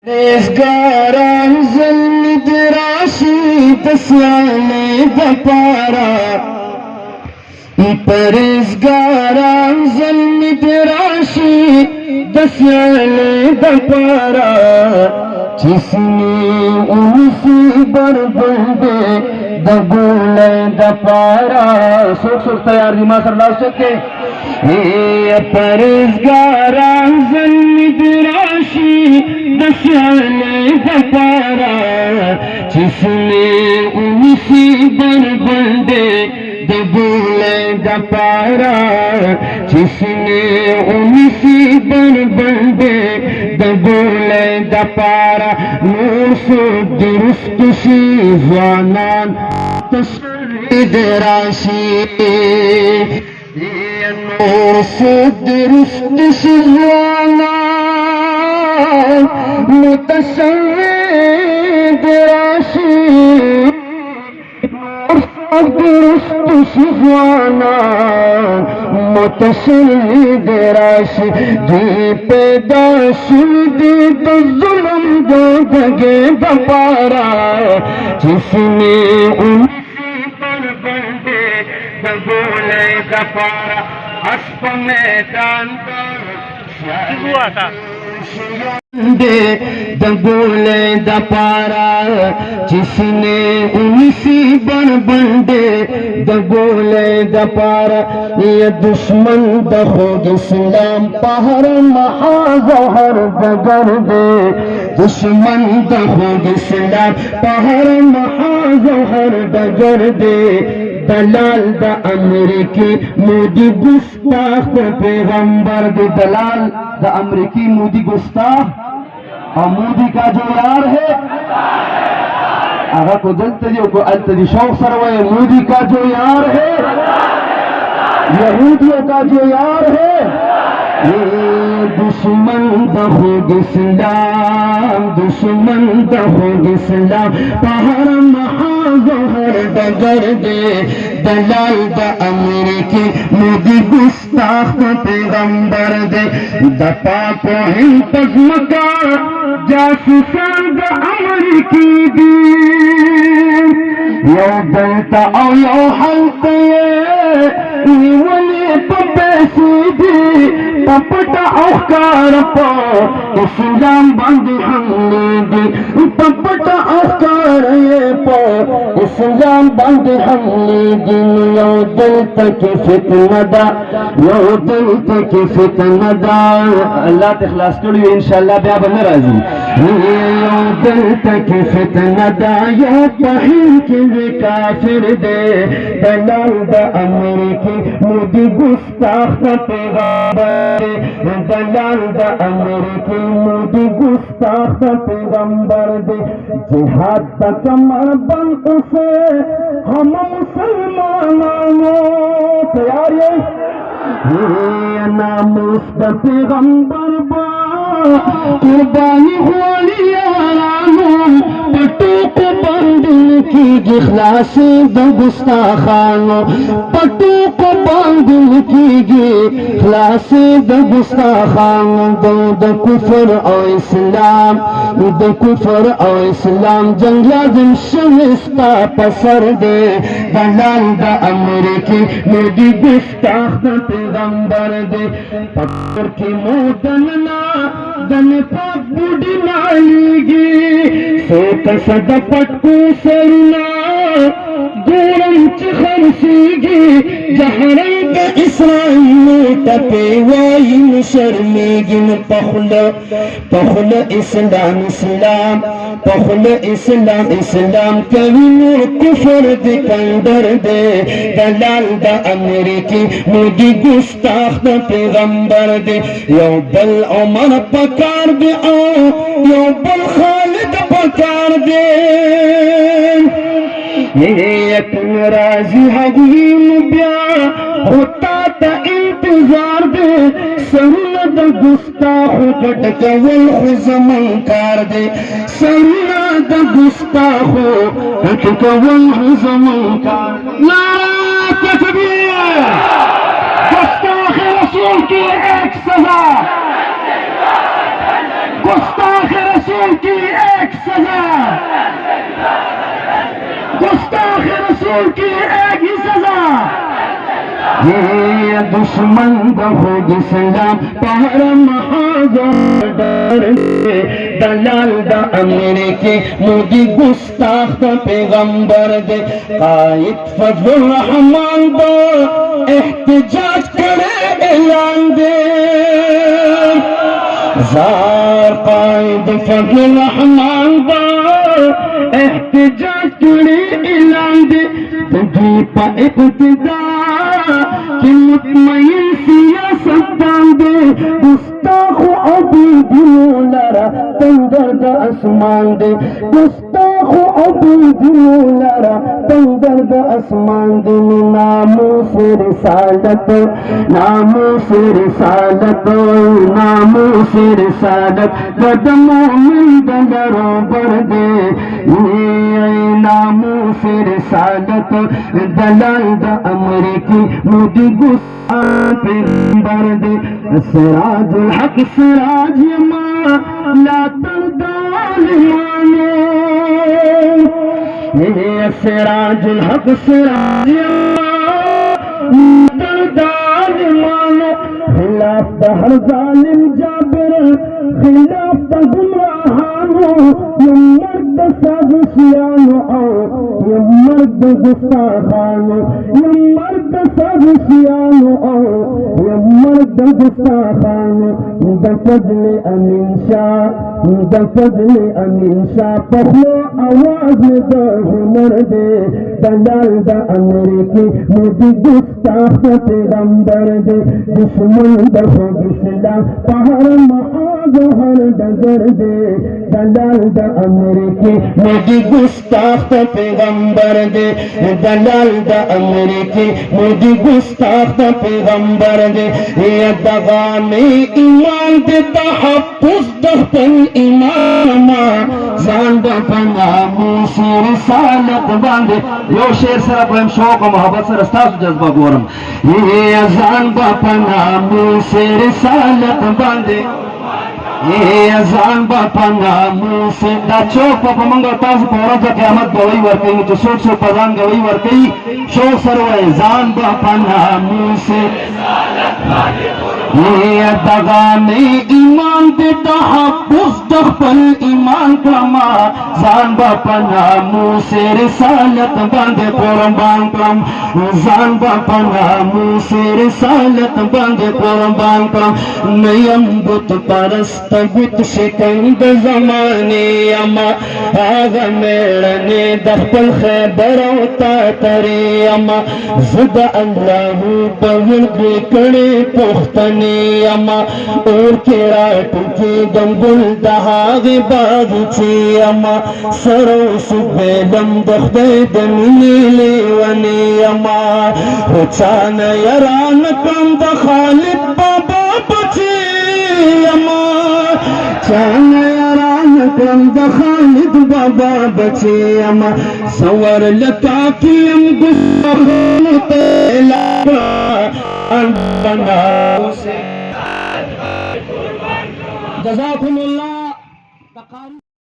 Rezgaran zalmid Rashid Slane Dapara Parezgaran zalmid Rashid Slane Dapara Chisne unsi barbande Dagule Dapara Sok tayar dima sardar chake Parezgaran zalmid Rashid दस्याले दपारा जिसने उनसी बरबंदे दबूले दपारा जिसने उनसी बरबंदे दबूले दपारा नूर से दुरुस्त सी ज़ानान तस्वीर राशि नूर से दुरुस्त सी ज़ानान متسوید راشی درست شفوانا متسوید راشی دی پیدا شدی تو ظلم دو دگے دپارا جس نے انسی پر بندے دبولے دپارا اسپ میدان پر ہوا تھا दबोले दपारा जिसने उनसी बरबंदे दबोले दपारा ये दुश्मन दखोग इस्लाम पहर महाजहर दगर दे दुश्मन दखोग इस्लाम पहर महाजहर दगर दे दलाल द अमेरिकी मोदी गुस्ताख पैगंबर दे दलाल द अमेरिकी मोदी गुस्ताख और मोदी का जो यार है अगर को जलते को अल्तदी शौक सरवे मोदी का जो यार है यहूदियों का जो यार है ये दुश्मन दखोग इस्लाम दुश्मन दखोग इस्लाम पहर महाजहर दगर दे दलाल द अमेरिकी मोदी गुस्ताख पैगंबर दे दपा को हिंद तजमका जासूसान द अमेरिकी दी यो दलता औ यो हलते निवले पपेसी दी पपटा औकार पो इस्लाम बंद हमने दी पपटा औकार ये पो इस्लाम बंद हमने दी यो दिल तक फितना दा यो दिल तक फितना दा अल्लाह इखलास करो इंशाअल्लाह ब्या बन राजी यो दिल तक फितना दा यो पहन के काफिर दे दलाल द अमेरिकी मोदी गुस्ताख पैगंबर दलाल द अमेरिकी मोदी गुस्ताख पैगंबर दे जिहाद का कमर बन उसे हम मुसलमानों तैयार ये नामुस द पैगंबर बा कुर्बानी होली यारानो पटो को बंदन की गिखलासी द गुस्ताखानो पटो को बंदन की गिखलासी द गुस्ताखानो द कुफर और इस्लाम द कुफर और इस्लाम जंग लाजिम शविस्ता पसर दे दलाल द अमेरिकी मोदी गुस्ताख द पैगंबर दे पत्थर की मोदनना दन पाक बुढ़ी नालीगी सोत सद पट्टू सरना दूरम चिखरसीगी जहरंग इसराइल टपे वाइन शर्मेगिन पखल इस्लाम इस्लाम पखल इस्लाम इस्लाम कभी नूर कुफर दिकंदर दे दलाल द अमेरिकी मोदी गुस्ताख द पैगंबर दे यो बल उमर पकार दे यो बल खालिद पकार दे ये एक राजी हगीम ब्या होता था इंतजार दे सरुद गुस्ताख कटकवल खुजमन कार दे सरुद गुस्ताख कटकवल खुजमन कार नारा तकबीर गुस्ताख रसूल की एक सजा गुस्ताख रसूल रसूल की एक ही सजा, ये दुश्मन हो इस्लाम पर महाजर दलाल दा अमेरिकी मोदी गुस्ताख पैगंबर दे कायद फजल रहमान दो एहतजाज करे ऐलान दे जार कायद फजल रहमान दो एहतजाज करे ऐलान दे तुझी पा इब्तिदा कि मुतमईन सियासत दे गुस्ताखो अबू दिलोलारा तंगरद आसमान दे गुस्ताखो अबू दिलोलारा तंगरद आसमान दे नामो से रिसालत नामो से रिसालत नामो से रिसालत कदमों में दंगरों पर दे नामो से रिसालत दलाल दा अमरीकी मोदी गुस्सा पैगंबर दे सिराजुल हक सिराज मा ला तरदाल मानो ये सिराजुल हक सिराज मा तरदाल मानो खिलाफ दा हर जालिम जाबिर खिलाफ दा गुमराहानो ये मर्द साजिशियानो ये मर्द गुस्ताखानो ये मर्द साजिशियानो ये मर्द गुस्ताखानो दफजल अमीन शाह पखलो आवाज में दो हुनर दे दलाल दा अमेरिकी मोदी गुस्ताख पैगंबर दे दुश्मन दफो इस्लाम पहाड़ महाजहर डगर दे दलाल दा अमेरिकी मोदी गुस्ताख पैगंबर दे दलाल दा अमेरिकी मोदी गुस्ताख पैगंबर दे ये दगाने ईमान दे तहफ्फुज़ दहपन इमामा जान बपना मुसी रिसालत बांधे यो शेर सर प्रेम शौक और मोहब्बत से रस्ता जज्बा गोरम ये जान बपना मुसी रिसालत बांधे ये अजान बापना मुसे दा चौक पापा मंगल ताज पौरा जा क़यामत गवई वर्कई जो सोच सो पदान गवई वर्कई शो सरवे जान बापना मुसे ये दगाने ईमान दे तहफ्फुज़ दहपल ईमान कमा जान बापना मुसे रिसालत बांधे कुर्बान कम जान बापना मुसे रिसालत बांधे कुर्बान कम नयम बुत परस्त गुत शिकंद जमाने अमा आगा मेड़ने दखपल खैबर होता तरे अमा जुद अल्लाह पविल बेकड़े पुख्तने अमा और केड़ा टुकी दंगुल दहागे बागीचे अमा सरो सुबेलम दखदे दमिनी लेवने अमा हुचान यरान कम दखालिब बाबा बचे अमा चान यारान कम दखालिद बाबा बचे अमा सवर लता की हम गुस्सा तेला बना जज़ाकुमुल्लाह।